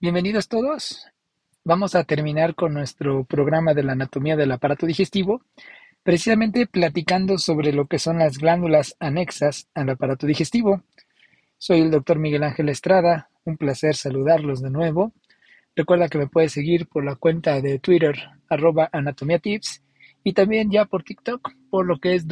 Bienvenidos todos. Vamos a terminar con nuestro programa de la anatomía del aparato digestivo, precisamente platicando sobre lo que son las glándulas anexas al aparato digestivo. Soy el doctor Miguel Ángel Estrada, un placer saludarlos de nuevo. Recuerda que me puedes seguir por la cuenta de Twitter, @anatomiatips, y también ya por TikTok, por lo que es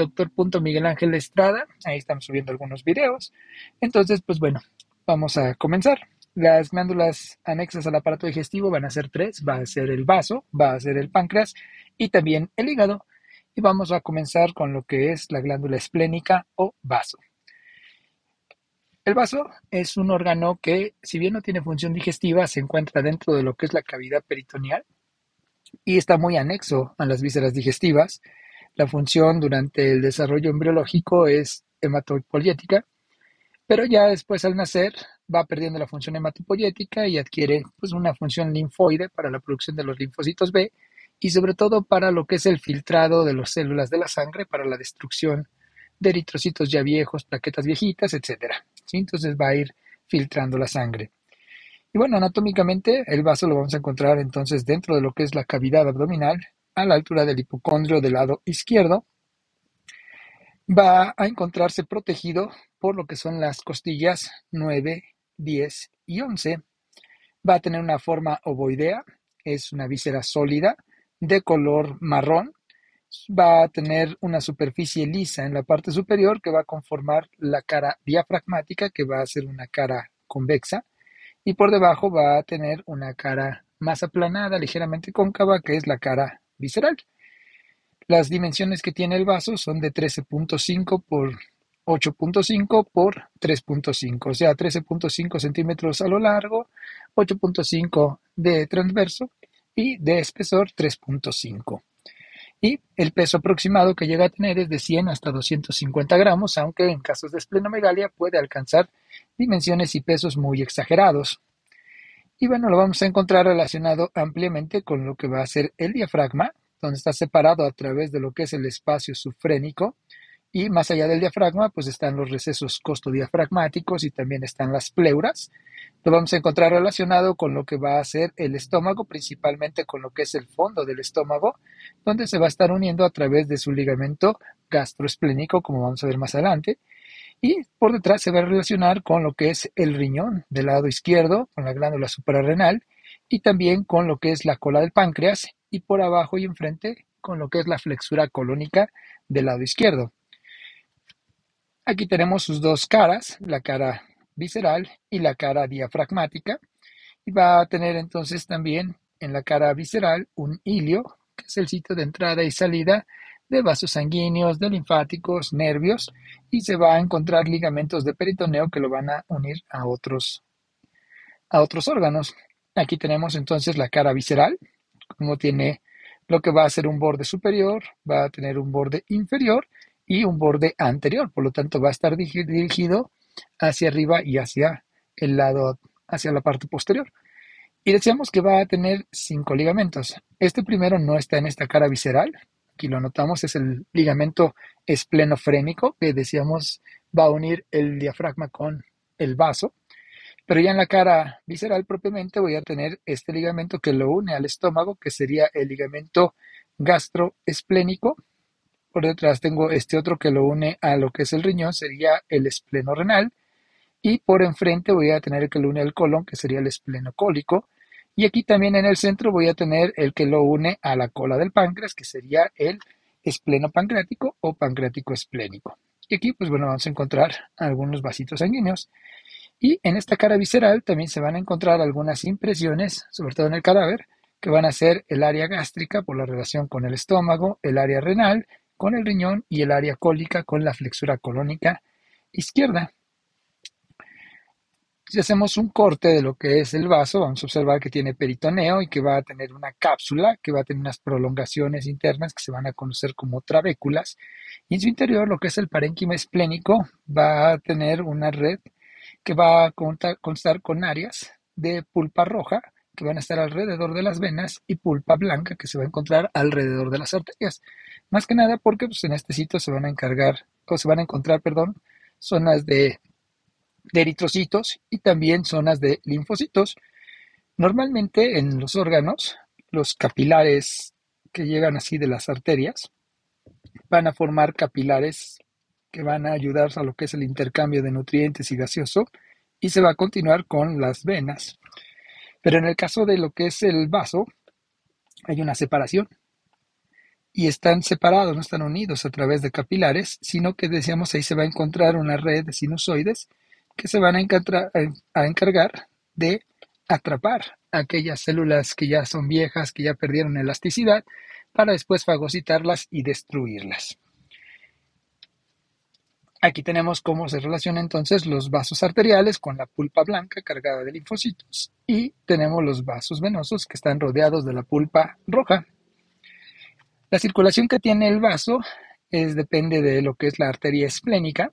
Miguel Ángel Estrada. Ahí estamos subiendo algunos videos. Entonces, pues bueno, vamos a comenzar. Las glándulas anexas al aparato digestivo van a ser tres: va a ser el vaso, va a ser el páncreas y también el hígado. Y vamos a comenzar con lo que es la glándula esplénica o vaso. El vaso es un órgano que, si bien no tiene función digestiva, se encuentra dentro de lo que es la cavidad peritoneal y está muy anexo a las vísceras digestivas. La función durante el desarrollo embriológico es hematopoyética, pero ya después al nacer va perdiendo la función hematopoyética y adquiere pues una función linfoide para la producción de los linfocitos B y sobre todo para lo que es el filtrado de las células de la sangre para la destrucción de eritrocitos ya viejos, plaquetas viejitas, etcétera. ¿Sí? Entonces va a ir filtrando la sangre. Y bueno, anatómicamente el vaso lo vamos a encontrar entonces dentro de lo que es la cavidad abdominal, a la altura del hipocondrio del lado izquierdo. Va a encontrarse protegido por lo que son las costillas 9, 10 y 11. Va a tener una forma ovoidea, es una víscera sólida de color marrón. Va a tener una superficie lisa en la parte superior que va a conformar la cara diafragmática, que va a ser una cara convexa, y por debajo va a tener una cara más aplanada, ligeramente cóncava, que es la cara visceral. Las dimensiones que tiene el vaso son de 13.5 por 8.5 por 3.5, o sea, 13.5 centímetros a lo largo, 8.5 de transverso y de espesor 3.5. Y el peso aproximado que llega a tener es de 100 hasta 250 gramos, aunque en casos de esplenomegalia puede alcanzar dimensiones y pesos muy exagerados. Y bueno, lo vamos a encontrar relacionado ampliamente con lo que va a ser el diafragma, donde está separado a través de lo que es el espacio subfrénico. Y más allá del diafragma, pues están los recesos costodiafragmáticos y también están las pleuras. Lo vamos a encontrar relacionado con lo que va a ser el estómago, principalmente con lo que es el fondo del estómago, donde se va a estar uniendo a través de su ligamento gastroesplénico, como vamos a ver más adelante. Y por detrás se va a relacionar con lo que es el riñón del lado izquierdo, con la glándula suprarrenal, y también con lo que es la cola del páncreas, y por abajo y enfrente con lo que es la flexura colónica del lado izquierdo. Aquí tenemos sus dos caras, la cara visceral y la cara diafragmática, y va a tener entonces también en la cara visceral un ilio, que es el sitio de entrada y salida de vasos sanguíneos, de linfáticos, nervios, y se va a encontrar ligamentos de peritoneo que lo van a unir a otros órganos. Aquí tenemos entonces la cara visceral, como tiene lo que va a ser un borde superior, va a tener un borde inferior y un borde anterior, por lo tanto va a estar dirigido hacia arriba y hacia el lado, hacia la parte posterior. Y decíamos que va a tener 5 ligamentos. Este primero no está en esta cara visceral. Aquí lo notamos, es el ligamento esplenofrénico, que decíamos va a unir el diafragma con el vaso. Pero ya en la cara visceral propiamente voy a tener este ligamento que lo une al estómago, que sería el ligamento gastroesplénico. Por detrás tengo este otro que lo une a lo que es el riñón, sería el esplenorrenal. Y por enfrente voy a tener el que lo une al colon, que sería el esplenocólico. Y aquí también en el centro voy a tener el que lo une a la cola del páncreas, que sería el esplenopancreático o pancreático esplénico. Y aquí, pues bueno, vamos a encontrar algunos vasitos sanguíneos. Y en esta cara visceral también se van a encontrar algunas impresiones, sobre todo en el cadáver, que van a ser el área gástrica por la relación con el estómago, el área renal con el riñón y el área cólica con la flexura colónica izquierda. Si hacemos un corte de lo que es el vaso, vamos a observar que tiene peritoneo y que va a tener una cápsula, que va a tener unas prolongaciones internas que se van a conocer como trabéculas. Y en su interior, lo que es el parénquima esplénico, va a tener una red que va a constar con áreas de pulpa roja que van a estar alrededor de las venas y pulpa blanca que se va a encontrar alrededor de las arterias. Más que nada porque pues, en este sitio se van a encontrar, perdón, zonas de eritrocitos y también zonas de linfocitos. Normalmente en los órganos, los capilares que llegan así de las arterias van a formar capilares que van a ayudar a lo que es el intercambio de nutrientes y gaseoso y se va a continuar con las venas. Pero en el caso de lo que es el vaso, hay una separación y están separados, no están unidos a través de capilares, sino que decíamos ahí se va a encontrar una red de sinusoides que se van a encargar de atrapar aquellas células que ya son viejas, que ya perdieron elasticidad, para después fagocitarlas y destruirlas. Aquí tenemos cómo se relacionan entonces los vasos arteriales con la pulpa blanca cargada de linfocitos y tenemos los vasos venosos que están rodeados de la pulpa roja. La circulación que tiene el vaso depende de lo que es la arteria esplénica.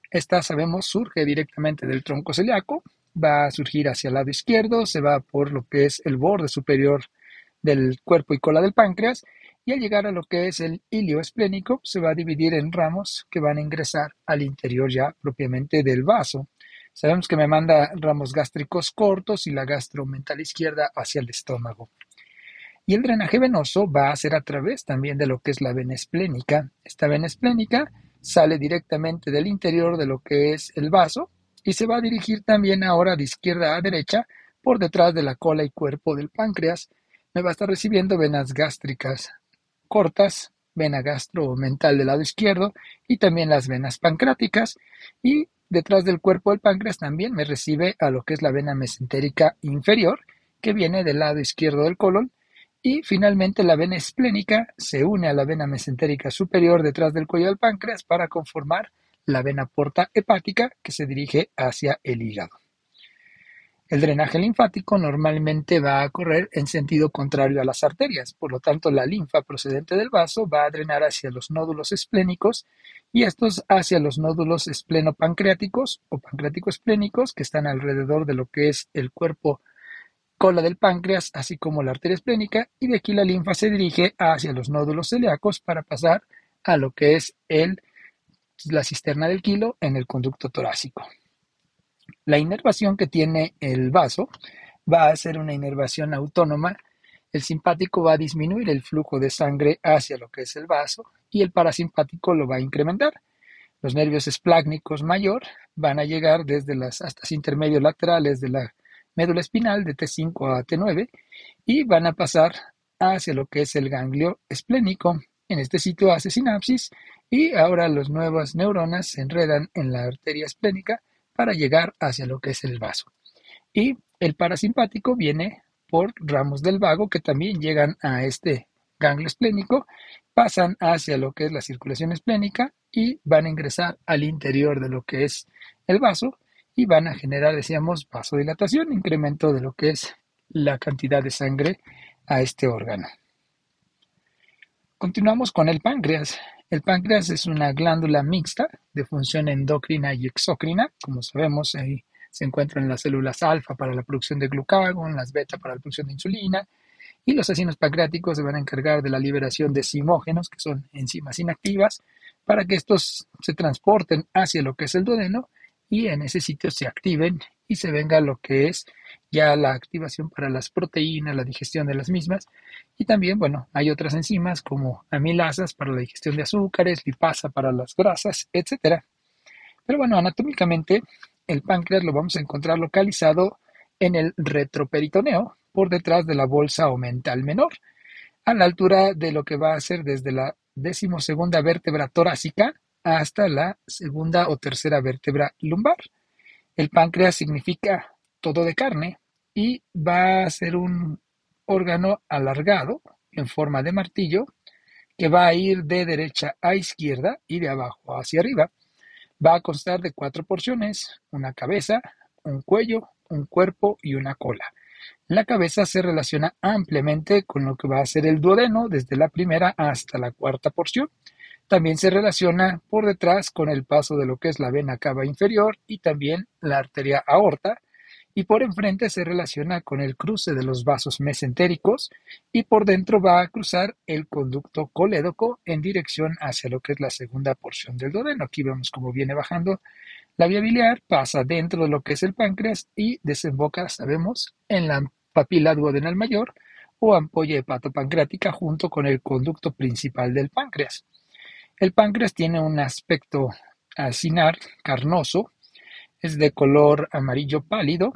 Esta, sabemos, surge directamente del tronco celíaco, va a surgir hacia el lado izquierdo, se va por lo que es el borde superior del cuerpo y cola del páncreas, y al llegar a lo que es el ilio esplénico, se va a dividir en ramos que van a ingresar al interior ya propiamente del vaso. Sabemos que me manda ramos gástricos cortos y la gastromental izquierda hacia el estómago. Y el drenaje venoso va a ser a través también de lo que es la vena esplénica. Esta vena esplénica sale directamente del interior de lo que es el vaso y se va a dirigir también ahora de izquierda a derecha por detrás de la cola y cuerpo del páncreas. Me va a estar recibiendo venas gástricas cortas, vena gastromental del lado izquierdo y también las venas pancreáticas. Y detrás del cuerpo del páncreas también me recibe a lo que es la vena mesentérica inferior, que viene del lado izquierdo del colon. Y finalmente la vena esplénica se une a la vena mesentérica superior detrás del cuello del páncreas para conformar la vena porta hepática que se dirige hacia el hígado. El drenaje linfático normalmente va a correr en sentido contrario a las arterias, por lo tanto la linfa procedente del vaso va a drenar hacia los nódulos esplénicos y estos hacia los nódulos esplenopancreáticos o pancreático-esplénicos que están alrededor de lo que es el cuerpo cola del páncreas, así como la arteria esplénica, y de aquí la linfa se dirige hacia los nódulos celíacos para pasar a lo que es la cisterna del quilo en el conducto torácico. La inervación que tiene el vaso va a ser una inervación autónoma. El simpático va a disminuir el flujo de sangre hacia lo que es el vaso y el parasimpático lo va a incrementar. Los nervios esplácnicos mayor van a llegar desde las astas intermedios laterales de la médula espinal de T5 a T9 y van a pasar hacia lo que es el ganglio esplénico. En este sitio hace sinapsis y ahora las nuevas neuronas se enredan en la arteria esplénica para llegar hacia lo que es el vaso. Y el parasimpático viene por ramos del vago que también llegan a este ganglio esplénico, pasan hacia lo que es la circulación esplénica y van a ingresar al interior de lo que es el vaso y van a generar, decíamos, vasodilatación, incremento de lo que es la cantidad de sangre a este órgano. Continuamos con el páncreas. El páncreas es una glándula mixta de función endocrina y exócrina. Como sabemos, ahí se encuentran las células alfa para la producción de glucagón, las beta para la producción de insulina, y los ácidos pancreáticos se van a encargar de la liberación de zimógenos, que son enzimas inactivas, para que estos se transporten hacia lo que es el duodeno y en ese sitio se activen y se venga lo que es ya la activación para las proteínas, la digestión de las mismas. Y también, bueno, hay otras enzimas como amilasas para la digestión de azúcares, lipasa para las grasas, etcétera. Pero bueno, anatómicamente el páncreas lo vamos a encontrar localizado en el retroperitoneo, por detrás de la bolsa omental menor, a la altura de lo que va a ser desde la 12ª vértebra torácica hasta la segunda o tercera vértebra lumbar. El páncreas significa todo de carne y va a ser un órgano alargado en forma de martillo que va a ir de derecha a izquierda y de abajo hacia arriba. Va a constar de 4 porciones: una cabeza, un cuello, un cuerpo y una cola. La cabeza se relaciona ampliamente con lo que va a ser el duodeno desde la primera hasta la cuarta porción. También se relaciona por detrás con el paso de lo que es la vena cava inferior y también la arteria aorta, y por enfrente se relaciona con el cruce de los vasos mesentéricos y por dentro va a cruzar el conducto colédoco en dirección hacia lo que es la segunda porción del duodeno. Aquí vemos cómo viene bajando la vía biliar, pasa dentro de lo que es el páncreas y desemboca, sabemos, en la papila duodenal mayor o ampolla hepatopancreática junto con el conducto principal del páncreas. El páncreas tiene un aspecto acinar, carnoso, es de color amarillo pálido,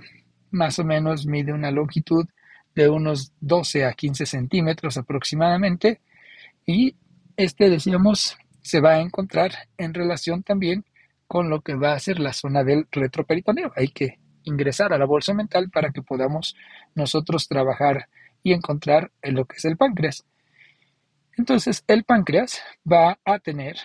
más o menos mide una longitud de unos 12 a 15 centímetros aproximadamente, y decíamos, se va a encontrar en relación también con lo que va a ser la zona del retroperitoneo. Hay que ingresar a la bolsa mental para que podamos nosotros trabajar y encontrar en lo que es el páncreas. Entonces, el páncreas va a tener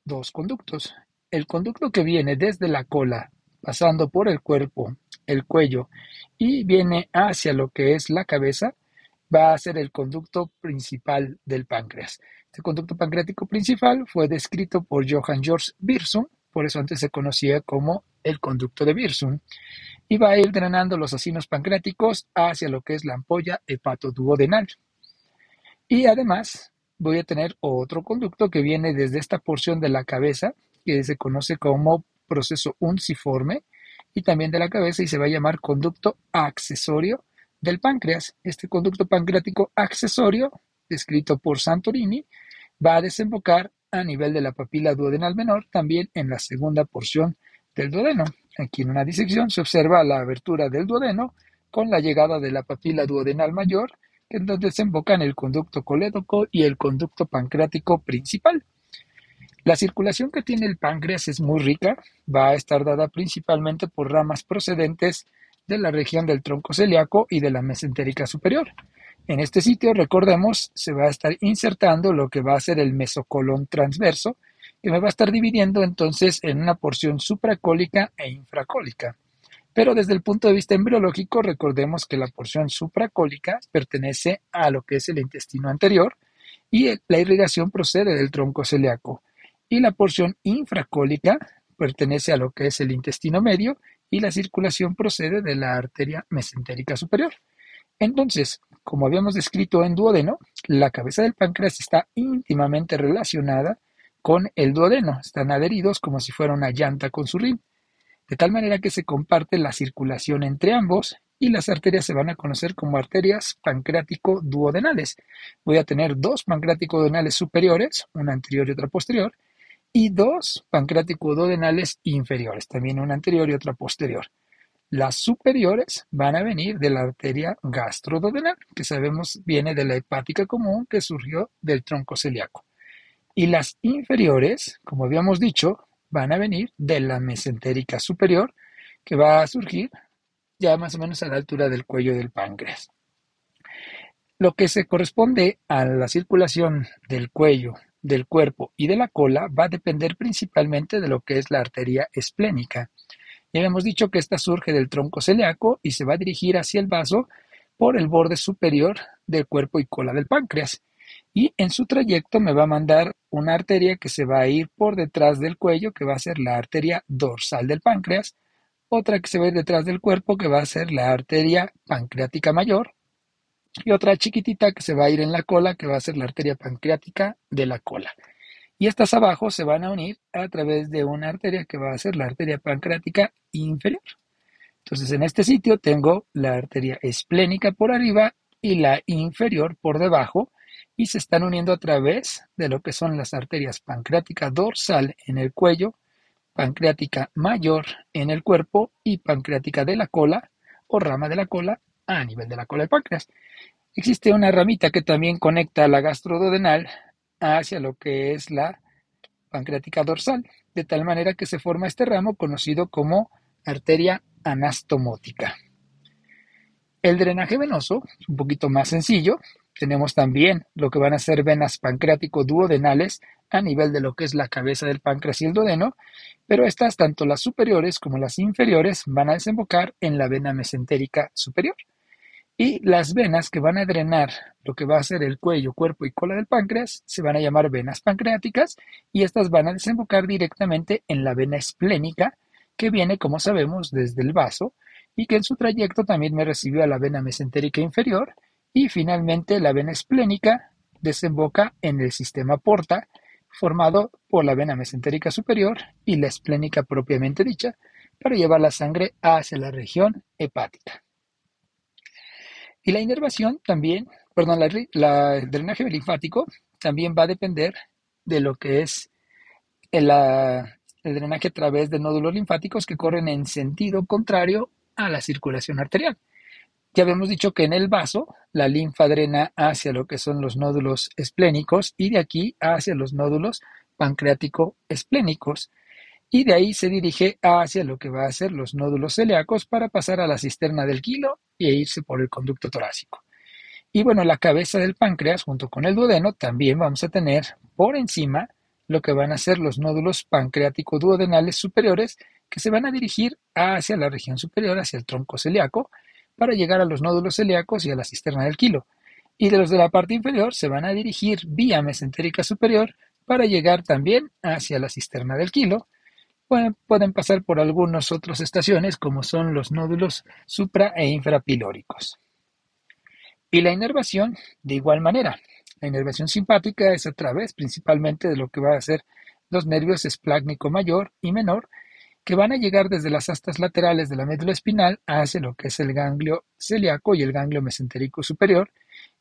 dos conductos. El conducto que viene desde la cola, pasando por el cuerpo, el cuello y viene hacia lo que es la cabeza, va a ser el conducto principal del páncreas. Este conducto pancreático principal fue descrito por Johann Georg Wirsum, por eso antes se conocía como el conducto de Wirsum, y va a ir drenando los acinos pancreáticos hacia lo que es la ampolla hepatoduodenal. Y además voy a tener otro conducto que viene desde esta porción de la cabeza, que se conoce como proceso unciforme, y también de la cabeza, y se va a llamar conducto accesorio del páncreas. Este conducto pancreático accesorio, descrito por Santorini, va a desembocar a nivel de la papila duodenal menor, también en la segunda porción del duodeno. Aquí en una disección se observa la abertura del duodeno con la llegada de la papila duodenal mayor, en donde desembocan el conducto colédoco y el conducto pancreático principal. La circulación que tiene el páncreas es muy rica, va a estar dada principalmente por ramas procedentes de la región del tronco celíaco y de la mesentérica superior. En este sitio, recordemos, se va a estar insertando lo que va a ser el mesocolón transverso, que me va a estar dividiendo entonces en una porción supracólica e infracólica. Pero desde el punto de vista embriológico, recordemos que la porción supracólica pertenece a lo que es el intestino anterior y la irrigación procede del tronco celíaco. Y la porción infracólica pertenece a lo que es el intestino medio y la circulación procede de la arteria mesentérica superior. Entonces, como habíamos descrito en duodeno, la cabeza del páncreas está íntimamente relacionada con el duodeno. Están adheridos como si fuera una llanta con su rin, de tal manera que se comparte la circulación entre ambos y las arterias se van a conocer como arterias pancreático-duodenales. Voy a tener dos pancreático-duodenales superiores, una anterior y otra posterior, y dos pancreático-duodenales inferiores, también una anterior y otra posterior. Las superiores van a venir de la arteria gastroduodenal, que sabemos viene de la hepática común que surgió del tronco celíaco. Y las inferiores, como habíamos dicho, van a venir de la mesentérica superior, que va a surgir ya más o menos a la altura del cuello del páncreas. Lo que se corresponde a la circulación del cuello, del cuerpo y de la cola va a depender principalmente de lo que es la arteria esplénica. Ya habíamos dicho que esta surge del tronco celíaco y se va a dirigir hacia el vaso por el borde superior del cuerpo y cola del páncreas. Y en su trayecto me va a mandar una arteria que se va a ir por detrás del cuello, que va a ser la arteria dorsal del páncreas, otra que se va a ir detrás del cuerpo, que va a ser la arteria pancreática mayor, y otra chiquitita que se va a ir en la cola, que va a ser la arteria pancreática de la cola. Y estas abajo se van a unir a través de una arteria que va a ser la arteria pancreática inferior. Entonces, en este sitio tengo la arteria esplénica por arriba y la inferior por debajo, y se están uniendo a través de lo que son las arterias pancreática dorsal en el cuello, pancreática mayor en el cuerpo y pancreática de la cola o rama de la cola a nivel de la cola del páncreas. Existe una ramita que también conecta la gastroduodenal hacia lo que es la pancreática dorsal, de tal manera que se forma este ramo conocido como arteria anastomótica. El drenaje venoso es un poquito más sencillo. Tenemos también lo que van a ser venas pancreático-duodenales a nivel de lo que es la cabeza del páncreas y el duodeno, pero estas, tanto las superiores como las inferiores, van a desembocar en la vena mesentérica superior. Y las venas que van a drenar lo que va a ser el cuello, cuerpo y cola del páncreas se van a llamar venas pancreáticas, y estas van a desembocar directamente en la vena esplénica, que viene, como sabemos, desde el vaso y que en su trayecto también me recibió a la vena mesentérica inferior, y finalmente la vena esplénica desemboca en el sistema porta, formado por la vena mesentérica superior y la esplénica propiamente dicha, para llevar la sangre hacia la región hepática. Y la inervación también, perdón, el drenaje linfático también va a depender de lo que es el drenaje a través de nódulos linfáticos que corren en sentido contrario a la circulación arterial. Ya habíamos dicho que en el vaso la linfa drena hacia lo que son los nódulos esplénicos y de aquí hacia los nódulos pancreático-esplénicos y de ahí se dirige hacia lo que va a ser los nódulos celíacos para pasar a la cisterna del quilo e irse por el conducto torácico. Y bueno, la cabeza del páncreas junto con el duodeno también vamos a tener por encima lo que van a ser los nódulos pancreático-duodenales superiores que se van a dirigir hacia la región superior, hacia el tronco celíaco, para llegar a los nódulos celíacos y a la cisterna del quilo. Y de los de la parte inferior se van a dirigir vía mesentérica superior para llegar también hacia la cisterna del quilo. Pueden pasar por algunas otras estaciones como son los nódulos supra e infrapilóricos. Y la inervación, de igual manera. La inervación simpática es a través principalmente de lo que va a ser los nervios esplácnico mayor y menor, que van a llegar desde las astas laterales de la médula espinal hacia lo que es el ganglio celíaco y el ganglio mesentérico superior.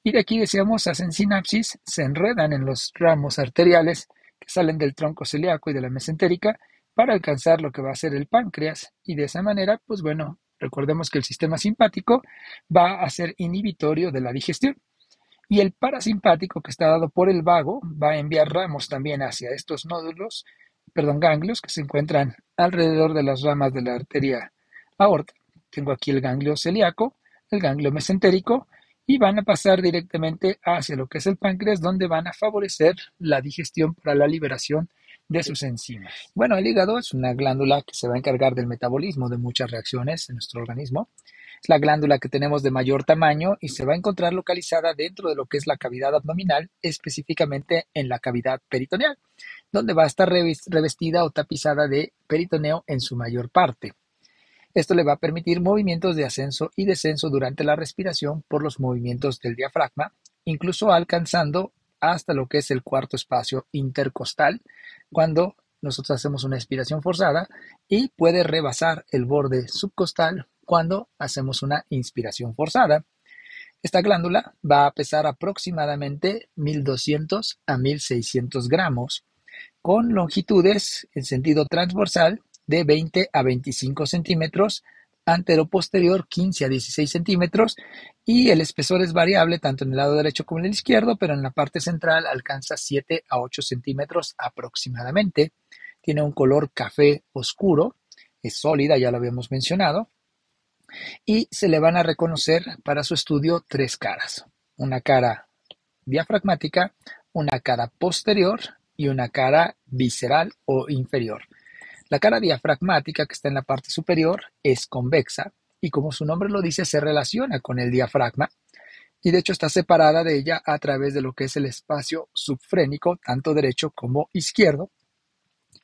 Y de aquí, decíamos, hacen sinapsis, se enredan en los ramos arteriales que salen del tronco celíaco y de la mesentérica para alcanzar lo que va a ser el páncreas. Y de esa manera, pues bueno, recordemos que el sistema simpático va a ser inhibitorio de la digestión. Y el parasimpático, que está dado por el vago, va a enviar ramos también hacia estos nódulos, perdón, ganglios que se encuentran alrededor de las ramas de la arteria aorta. Tengo aquí el ganglio celíaco, el ganglio mesentérico, y van a pasar directamente hacia lo que es el páncreas, donde van a favorecer la digestión para la liberación de sus enzimas. Bueno, el hígado es una glándula que se va a encargar del metabolismo de muchas reacciones en nuestro organismo. Es la glándula que tenemos de mayor tamaño y se va a encontrar localizada dentro de lo que es la cavidad abdominal, específicamente en la cavidad peritoneal, donde va a estar revestida o tapizada de peritoneo en su mayor parte. Esto le va a permitir movimientos de ascenso y descenso durante la respiración por los movimientos del diafragma, incluso alcanzando hasta lo que es el cuarto espacio intercostal, cuando nosotros hacemos una expiración forzada, y puede rebasar el borde subcostal cuando hacemos una inspiración forzada. Esta glándula va a pesar aproximadamente 1200 a 1600 gramos, con longitudes en sentido transversal de 20 a 25 centímetros, antero-posterior 15 a 16 centímetros, y el espesor es variable tanto en el lado derecho como en el izquierdo, pero en la parte central alcanza 7 a 8 centímetros aproximadamente. Tiene un color café oscuro, es sólida, ya lo habíamos mencionado, y se le van a reconocer para su estudio tres caras: una cara diafragmática, una cara posterior y una cara visceral o inferior. La cara diafragmática, que está en la parte superior, es convexa y, como su nombre lo dice, se relaciona con el diafragma, y de hecho está separada de ella a través de lo que es el espacio subfrénico, tanto derecho como izquierdo,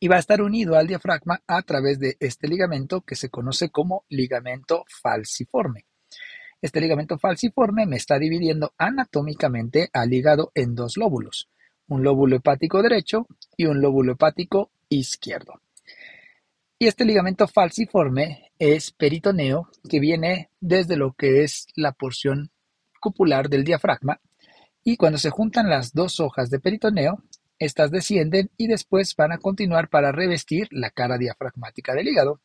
y va a estar unido al diafragma a través de este ligamento que se conoce como ligamento falciforme. Este ligamento falciforme me está dividiendo anatómicamente al hígado en dos lóbulos: un lóbulo hepático derecho y un lóbulo hepático izquierdo. Y este ligamento falciforme es peritoneo, que viene desde lo que es la porción cupular del diafragma, y cuando se juntan las dos hojas de peritoneo, estas descienden y después van a continuar para revestir la cara diafragmática del hígado.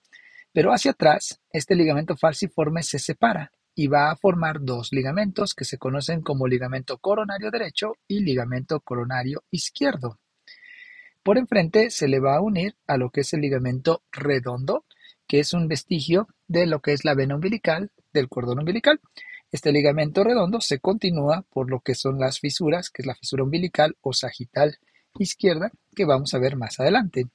Pero hacia atrás, este ligamento falciforme se separa y va a formar dos ligamentos que se conocen como ligamento coronario derecho y ligamento coronario izquierdo. Por enfrente se le va a unir a lo que es el ligamento redondo, que es un vestigio de lo que es la vena umbilical, del cordón umbilical. Este ligamento redondo se continúa por lo que son las fisuras, que es la fisura umbilical o sagital izquierda, que vamos a ver más adelante.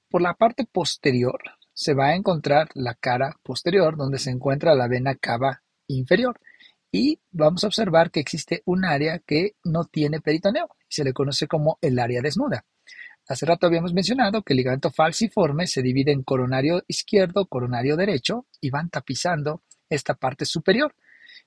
Por la parte posterior se va a encontrar la cara posterior, donde se encuentra la vena cava inferior, y vamos a observar que existe un área que no tiene peritoneo y se le conoce como el área desnuda. Hace rato habíamos mencionado que el ligamento falciforme se divide en coronario izquierdo, coronario derecho, y van tapizando esta parte superior,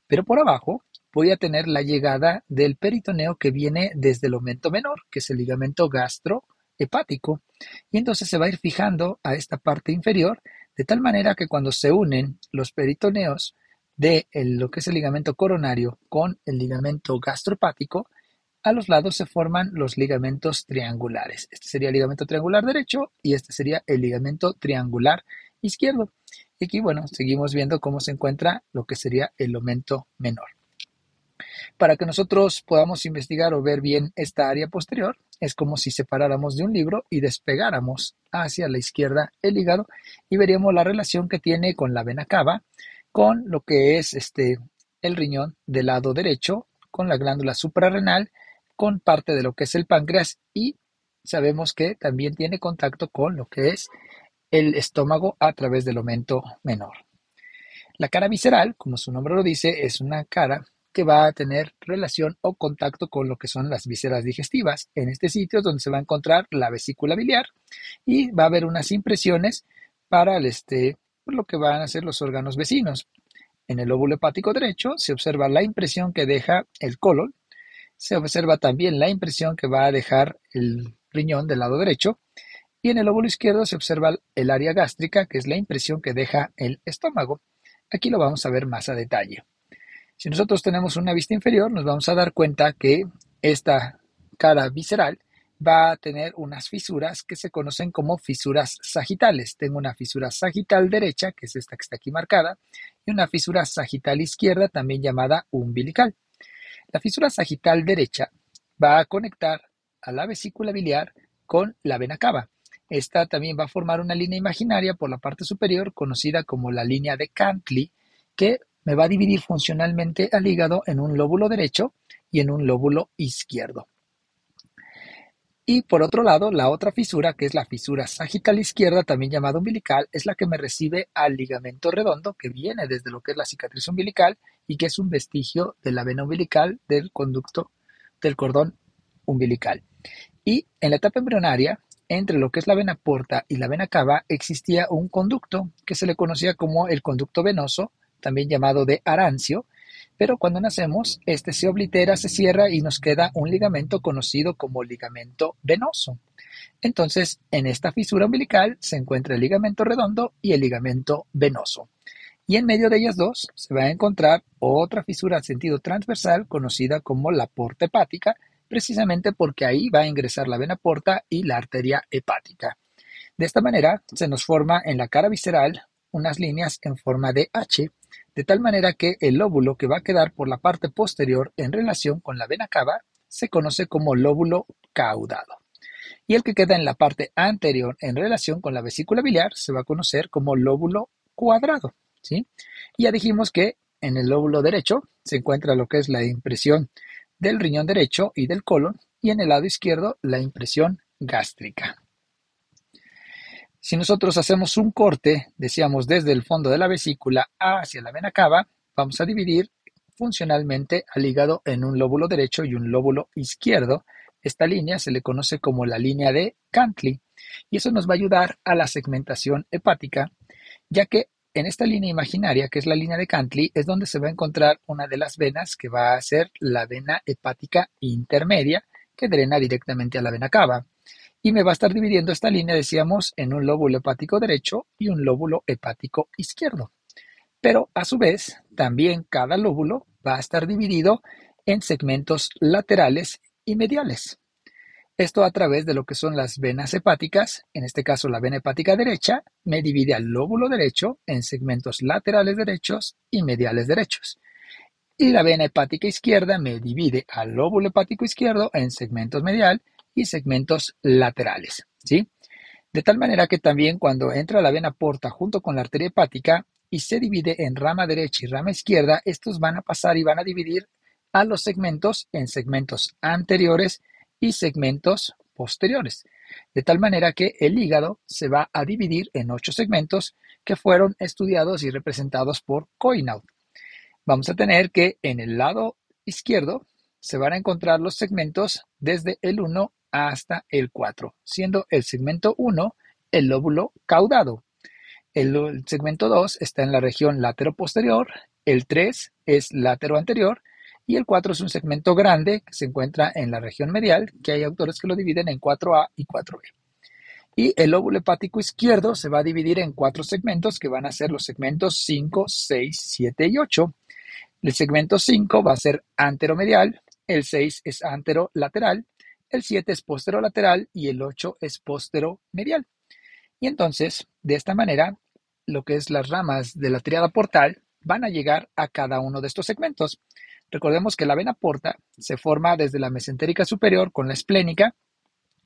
pero por abajo voy a tener la llegada del peritoneo que viene desde el aumento menor, que es el ligamento gastrohepático, y entonces se va a ir fijando a esta parte inferior, de tal manera que cuando se unen los peritoneos de lo que es el ligamento coronario con el ligamento gastrohepático, a los lados se forman los ligamentos triangulares. Este sería el ligamento triangular derecho y este sería el ligamento triangular izquierdo. Y aquí, bueno, seguimos viendo cómo se encuentra lo que sería el omentó menor. Para que nosotros podamos investigar o ver bien esta área posterior, es como si separáramos de un libro y despegáramos hacia la izquierda el hígado y veríamos la relación que tiene con la vena cava, con lo que es el riñón del lado derecho, con la glándula suprarrenal, con parte de lo que es el páncreas y sabemos que también tiene contacto con lo que es el estómago a través del omentó menor. La cara visceral, como su nombre lo dice, es una cara que va a tener relación o contacto con lo que son las vísceras digestivas. En este sitio es donde se va a encontrar la vesícula biliar y va a haber unas impresiones para lo que van a ser los órganos vecinos. En el lóbulo hepático derecho se observa la impresión que deja el colon, se observa también la impresión que va a dejar el riñón del lado derecho y en el lóbulo izquierdo se observa el área gástrica, que es la impresión que deja el estómago. Aquí lo vamos a ver más a detalle. Si nosotros tenemos una vista inferior, nos vamos a dar cuenta que esta cara visceral va a tener unas fisuras que se conocen como fisuras sagitales. Tengo una fisura sagital derecha, que es esta que está aquí marcada, y una fisura sagital izquierda, también llamada umbilical. La fisura sagital derecha va a conectar a la vesícula biliar con la vena cava. Esta también va a formar una línea imaginaria por la parte superior, conocida como la línea de Cantley, que me va a dividir funcionalmente al hígado en un lóbulo derecho y en un lóbulo izquierdo. Y por otro lado, la otra fisura, que es la fisura sagital izquierda, también llamada umbilical, es la que me recibe al ligamento redondo, que viene desde lo que es la cicatriz umbilical y que es un vestigio de la vena umbilical del conducto del cordón umbilical. Y en la etapa embrionaria, entre lo que es la vena porta y la vena cava, existía un conducto que se le conocía como el conducto venoso, también llamado de Arancio, pero cuando nacemos, este se oblitera, se cierra y nos queda un ligamento conocido como ligamento venoso. Entonces, en esta fisura umbilical se encuentra el ligamento redondo y el ligamento venoso. Y en medio de ellas dos se va a encontrar otra fisura en sentido transversal conocida como la porta hepática, precisamente porque ahí va a ingresar la vena porta y la arteria hepática. De esta manera se nos forma en la cara visceral unas líneas en forma de H, de tal manera que el lóbulo que va a quedar por la parte posterior en relación con la vena cava se conoce como lóbulo caudado. Y el que queda en la parte anterior en relación con la vesícula biliar se va a conocer como lóbulo cuadrado, ¿sí? Y ya dijimos que en el lóbulo derecho se encuentra lo que es la impresión del riñón derecho y del colon, y en el lado izquierdo la impresión gástrica. Si nosotros hacemos un corte, decíamos desde el fondo de la vesícula hacia la vena cava, vamos a dividir funcionalmente al hígado en un lóbulo derecho y un lóbulo izquierdo. Esta línea se le conoce como la línea de Cantley y eso nos va a ayudar a la segmentación hepática, ya que en esta línea imaginaria, que es la línea de Cantley, es donde se va a encontrar una de las venas que va a ser la vena hepática intermedia, que drena directamente a la vena cava. Y me va a estar dividiendo esta línea, decíamos, en un lóbulo hepático derecho y un lóbulo hepático izquierdo. Pero a su vez, también cada lóbulo va a estar dividido en segmentos laterales y mediales. Esto a través de lo que son las venas hepáticas, en este caso la vena hepática derecha, me divide al lóbulo derecho en segmentos laterales derechos y mediales derechos. Y la vena hepática izquierda me divide al lóbulo hepático izquierdo en segmentos medial y segmentos laterales, ¿sí? De tal manera que también cuando entra la vena porta junto con la arteria hepática y se divide en rama derecha y rama izquierda, estos van a pasar y van a dividir a los segmentos en segmentos anteriores y segmentos posteriores. De tal manera que el hígado se va a dividir en 8 segmentos que fueron estudiados y representados por Coinaud. Vamos a tener que en el lado izquierdo se van a encontrar los segmentos desde el 1 hasta el 4, siendo el segmento 1 el lóbulo caudado. El segmento 2 está en la región látero-posterior, el 3 es látero-anterior y el 4 es un segmento grande que se encuentra en la región medial, que hay autores que lo dividen en 4A y 4B. Y el lóbulo hepático izquierdo se va a dividir en 4 segmentos que van a ser los segmentos 5, 6, 7 y 8. El segmento 5 va a ser anteromedial, el 6 es anterolateral, el 7 es posterolateral y el 8 es posteromedial. Y entonces, de esta manera, lo que es las ramas de la tríada portal van a llegar a cada uno de estos segmentos. Recordemos que la vena porta se forma desde la mesentérica superior con la esplénica,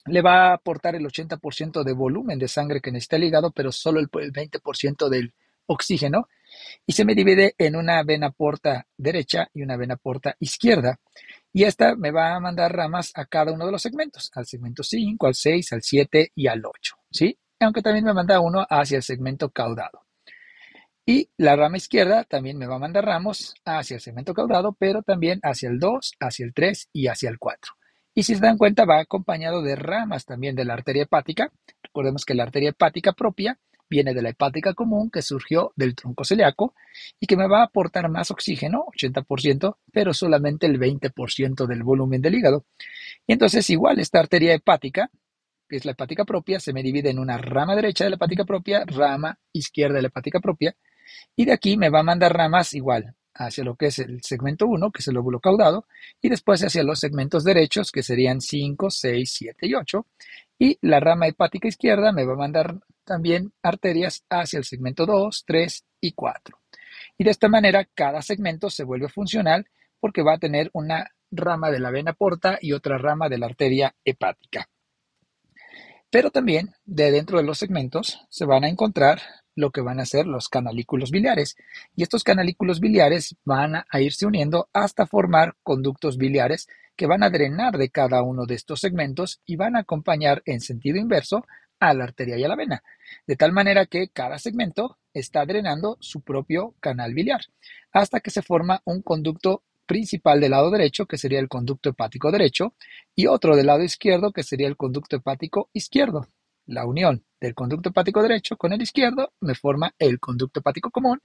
le va a aportar el 80% de volumen de sangre que necesita el hígado, pero solo el 20% del oxígeno, y se me divide en una vena porta derecha y una vena porta izquierda. Y esta me va a mandar ramas a cada uno de los segmentos, al segmento 5, al 6, al 7 y al 8, ¿sí? Aunque también me manda uno hacia el segmento caudado. Y la rama izquierda también me va a mandar ramos hacia el segmento caudado, pero también hacia el 2, hacia el 3 y hacia el 4. Y si se dan cuenta, va acompañado de ramas también de la arteria hepática. Recordemos que la arteria hepática propia viene de la hepática común que surgió del tronco celíaco y que me va a aportar más oxígeno, 80%, pero solamente el 20% del volumen del hígado. Y entonces igual esta arteria hepática, que es la hepática propia, se me divide en una rama derecha de la hepática propia, rama izquierda de la hepática propia, y de aquí me va a mandar ramas igual hacia lo que es el segmento 1, que es el lóbulo caudado, y después hacia los segmentos derechos, que serían 5, 6, 7 y 8. Y la rama hepática izquierda me va a mandar también arterias hacia el segmento 2, 3 y 4. Y de esta manera cada segmento se vuelve funcional porque va a tener una rama de la vena porta y otra rama de la arteria hepática. Pero también de dentro de los segmentos se van a encontrar lo que van a ser los canalículos biliares. Y estos canalículos biliares van a irse uniendo hasta formar conductos biliares que van a drenar de cada uno de estos segmentos y van a acompañar en sentido inverso a la arteria y a la vena. De tal manera que cada segmento está drenando su propio canal biliar hasta que se forma un conducto principal del lado derecho, que sería el conducto hepático derecho, y otro del lado izquierdo, que sería el conducto hepático izquierdo. La unión del conducto hepático derecho con el izquierdo me forma el conducto hepático común,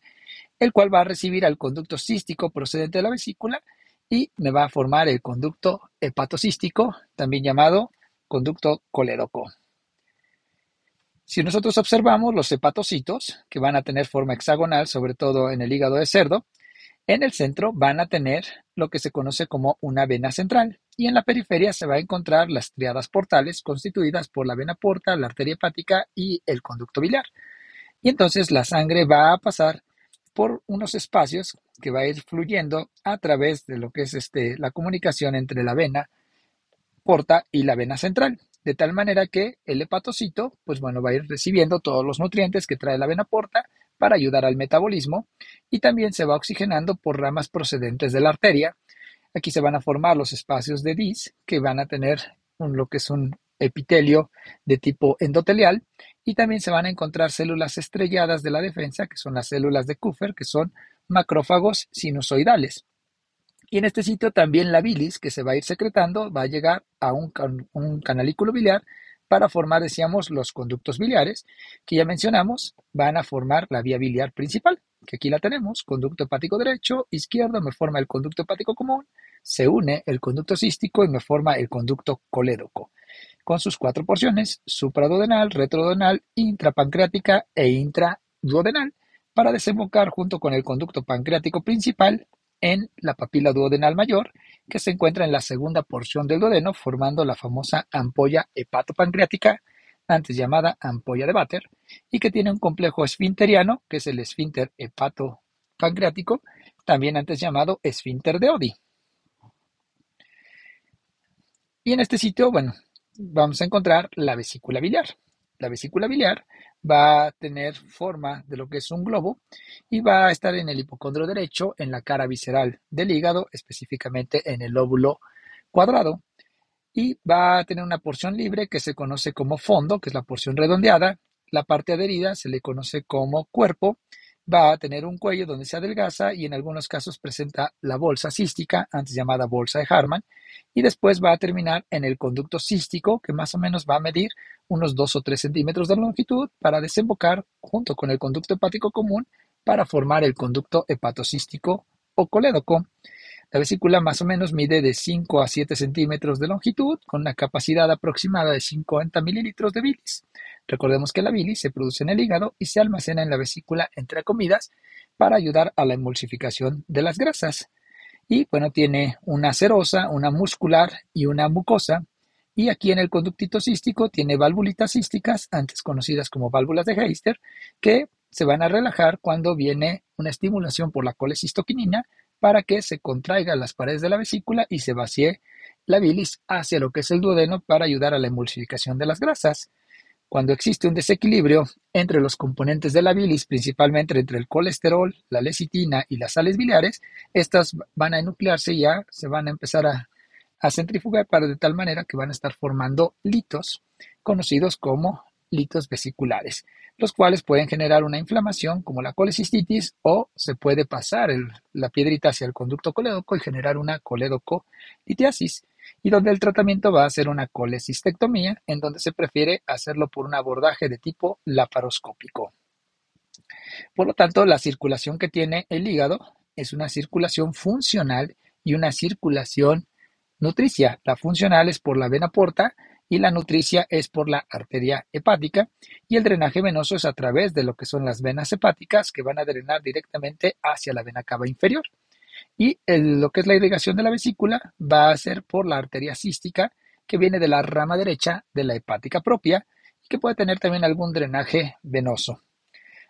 el cual va a recibir al conducto cístico procedente de la vesícula y me va a formar el conducto hepatocístico, también llamado conducto colédoco. Si nosotros observamos los hepatocitos, que van a tener forma hexagonal, sobre todo en el hígado de cerdo, en el centro van a tener lo que se conoce como una vena central y en la periferia se va a encontrar las tríadas portales constituidas por la vena porta, la arteria hepática y el conducto biliar. Y entonces la sangre va a pasar por unos espacios que va a ir fluyendo a través de lo que es la comunicación entre la vena porta y la vena central, de tal manera que el hepatocito, pues bueno, va a ir recibiendo todos los nutrientes que trae la vena porta para ayudar al metabolismo y también se va oxigenando por ramas procedentes de la arteria. Aquí se van a formar los espacios de DIS que van a tener lo que es un epitelio de tipo endotelial y también se van a encontrar células estrelladas de la defensa, que son las células de Kupffer, que son macrófagos sinusoidales. Y en este sitio también la bilis que se va a ir secretando va a llegar a un canalículo biliar para formar, decíamos, los conductos biliares, que ya mencionamos, van a formar la vía biliar principal, que aquí la tenemos, conducto hepático derecho, izquierdo me forma el conducto hepático común, se une el conducto cístico y me forma el conducto colédoco, con sus 4 porciones, supraduodenal, retroduodenal, intrapancreática e intraduodenal, para desembocar junto con el conducto pancreático principal en la papila duodenal mayor, que se encuentra en la segunda porción del duodeno, formando la famosa ampolla hepatopancreática, antes llamada ampolla de Vater, y que tiene un complejo esfinteriano, que es el esfínter hepatopancreático, también antes llamado esfínter de Oddi. Y en este sitio, bueno, vamos a encontrar la vesícula biliar. La vesícula biliar va a tener forma de lo que es un globo y va a estar en el hipocondrio derecho, en la cara visceral del hígado, específicamente en el lóbulo cuadrado, y va a tener una porción libre que se conoce como fondo, que es la porción redondeada. La parte adherida se le conoce como cuerpo. Va a tener un cuello donde se adelgaza y en algunos casos presenta la bolsa cística, antes llamada bolsa de Hartmann, y después va a terminar en el conducto cístico, que más o menos va a medir unos 2 o 3 centímetros de longitud para desembocar junto con el conducto hepático común para formar el conducto hepatocístico o colédoco. La vesícula más o menos mide de 5 a 7 centímetros de longitud, con una capacidad aproximada de 50 mililitros de bilis. Recordemos que la bilis se produce en el hígado y se almacena en la vesícula entre comidas para ayudar a la emulsificación de las grasas. Y bueno, tiene una serosa, una muscular y una mucosa. Y aquí en el conductito cístico tiene válvulitas císticas, antes conocidas como válvulas de Heister, que se van a relajar cuando viene una estimulación por la colecistoquinina para que se contraigan las paredes de la vesícula y se vacíe la bilis hacia lo que es el duodeno para ayudar a la emulsificación de las grasas. Cuando existe un desequilibrio entre los componentes de la bilis, principalmente entre el colesterol, la lecitina y las sales biliares, estas van a enuclearse y ya se van a empezar a centrifugar para de tal manera que van a estar formando litos conocidos como litos vesiculares, los cuales pueden generar una inflamación como la colecistitis o se puede pasar la piedrita hacia el conducto colédoco y generar una colédocolitiasis, y donde el tratamiento va a ser una colecistectomía, en donde se prefiere hacerlo por un abordaje de tipo laparoscópico. Por lo tanto, la circulación que tiene el hígado es una circulación funcional y una circulación nutricia. La funcional es por la vena porta y la nutricia es por la arteria hepática, y el drenaje venoso es a través de lo que son las venas hepáticas que van a drenar directamente hacia la vena cava inferior. Y lo que es la irrigación de la vesícula va a ser por la arteria cística que viene de la rama derecha de la hepática propia y que puede tener también algún drenaje venoso.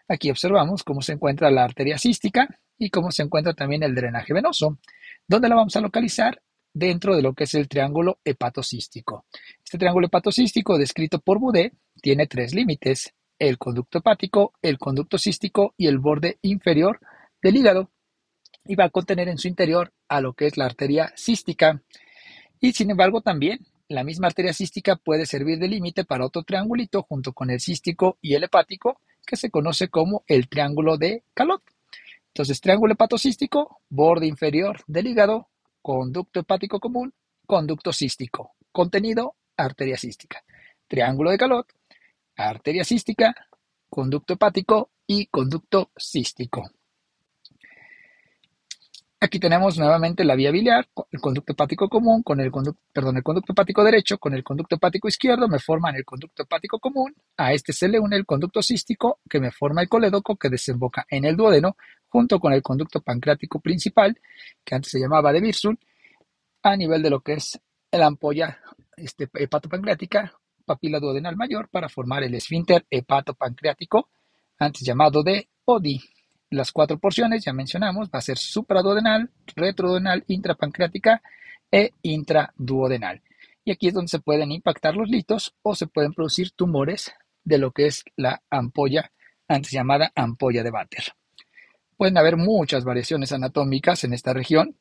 Aquí observamos cómo se encuentra la arteria cística y cómo se encuentra también el drenaje venoso. ¿Dónde la vamos a localizar? Dentro de lo que es el triángulo hepatocístico. Este triángulo hepatocístico, descrito por Boudet, tiene tres límites: el conducto hepático, el conducto cístico y el borde inferior del hígado, y va a contener en su interior a lo que es la arteria cística. Y sin embargo también la misma arteria cística puede servir de límite para otro triangulito junto con el cístico y el hepático, que se conoce como el triángulo de Calot. Entonces, triángulo hepatocístico, borde inferior del hígado, conducto hepático común, conducto cístico. Contenido, arteria cística. Triángulo de Calot, arteria cística, conducto hepático y conducto cístico. Aquí tenemos nuevamente la vía biliar, el conducto hepático común con el conducto hepático derecho con el conducto hepático izquierdo me forman el conducto hepático común. A este se le une el conducto cístico que me forma el colédoco que desemboca en el duodeno junto con el conducto pancreático principal, que antes se llamaba de Wirsung, a nivel de lo que es la ampolla hepatopancreática, papila duodenal mayor, para formar el esfínter hepatopancreático, antes llamado de Oddi. Las cuatro porciones, ya mencionamos, va a ser supraduodenal, retroduodenal, intrapancreática e intraduodenal. Y aquí es donde se pueden impactar los litos o se pueden producir tumores de lo que es la ampolla, antes llamada ampolla de Vater. Pueden haber muchas variaciones anatómicas en esta región.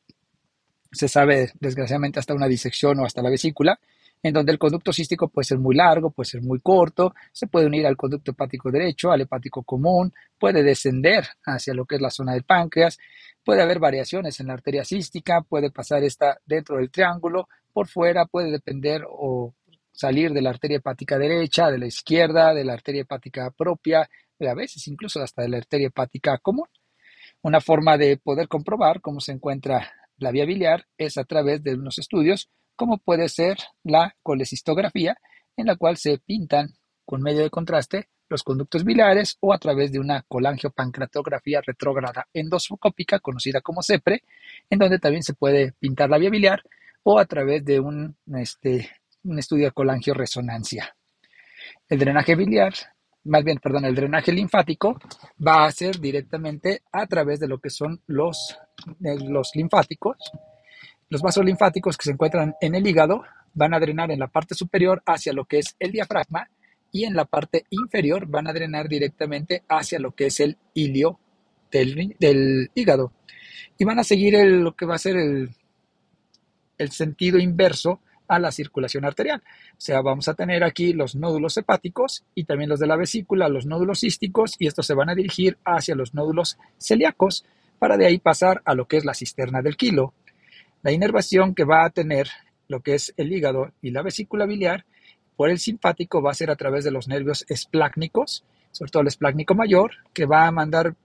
Se sabe, desgraciadamente, hasta una disección o hasta la vesícula, en donde el conducto cístico puede ser muy largo, puede ser muy corto, se puede unir al conducto hepático derecho, al hepático común, puede descender hacia lo que es la zona del páncreas, puede haber variaciones en la arteria cística, puede pasar esta dentro del triángulo, por fuera puede depender o salir de la arteria hepática derecha, de la izquierda, de la arteria hepática propia, a veces incluso hasta de la arteria hepática común. Una forma de poder comprobar cómo se encuentra la vía biliar es a través de unos estudios como puede ser la colecistografía, en la cual se pintan con medio de contraste los conductos biliares, o a través de una colangiopancreatografía retrógrada endoscópica conocida como CEPRE, en donde también se puede pintar la vía biliar, o a través de un estudio de colangioresonancia. El drenaje biliar, el drenaje linfático va a ser directamente a través de lo que son los linfáticos. Los vasos linfáticos que se encuentran en el hígado van a drenar en la parte superior hacia lo que es el diafragma, y en la parte inferior van a drenar directamente hacia lo que es el ilio del hígado. Y van a seguir lo que va a ser el sentido inverso a la circulación arterial. O sea, vamos a tener aquí los nódulos hepáticos y también los de la vesícula, los nódulos císticos, y estos se van a dirigir hacia los nódulos celíacos para de ahí pasar a lo que es la cisterna del quilo. La inervación que va a tener lo que es el hígado y la vesícula biliar por el simpático va a ser a través de los nervios esplácnicos, sobre todo el esplácnico mayor, que va a mandar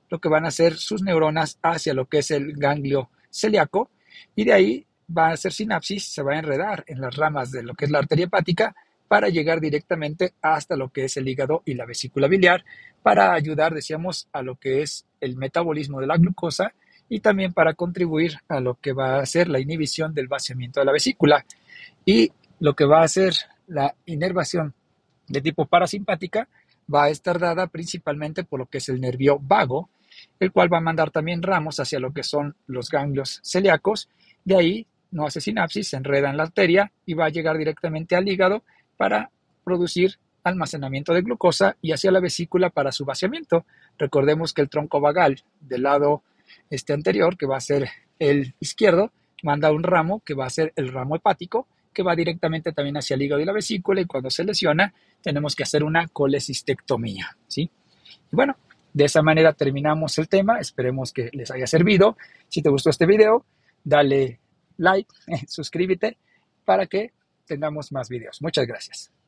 lo que van a ser sus neuronas hacia lo que es el ganglio celíaco, y de ahí va a hacer sinapsis, se va a enredar en las ramas de lo que es la arteria hepática para llegar directamente hasta lo que es el hígado y la vesícula biliar, para ayudar, decíamos, a lo que es el metabolismo de la glucosa y también para contribuir a lo que va a ser la inhibición del vaciamiento de la vesícula. Y lo que va a hacer la inervación de tipo parasimpática va a estar dada principalmente por lo que es el nervio vago, el cual va a mandar también ramos hacia lo que son los ganglios celíacos. De ahí no hace sinapsis, se enreda en la arteria y va a llegar directamente al hígado para producir almacenamiento de glucosa y hacia la vesícula para su vaciamiento. Recordemos que el tronco vagal del lado anterior, que va a ser el izquierdo, manda un ramo que va a ser el ramo hepático, que va directamente también hacia el hígado y la vesícula, y cuando se lesiona tenemos que hacer una colecistectomía, ¿sí? Y bueno, de esa manera terminamos el tema. Esperemos que les haya servido. Si te gustó este video, dale like, suscríbete para que tengamos más videos. Muchas gracias.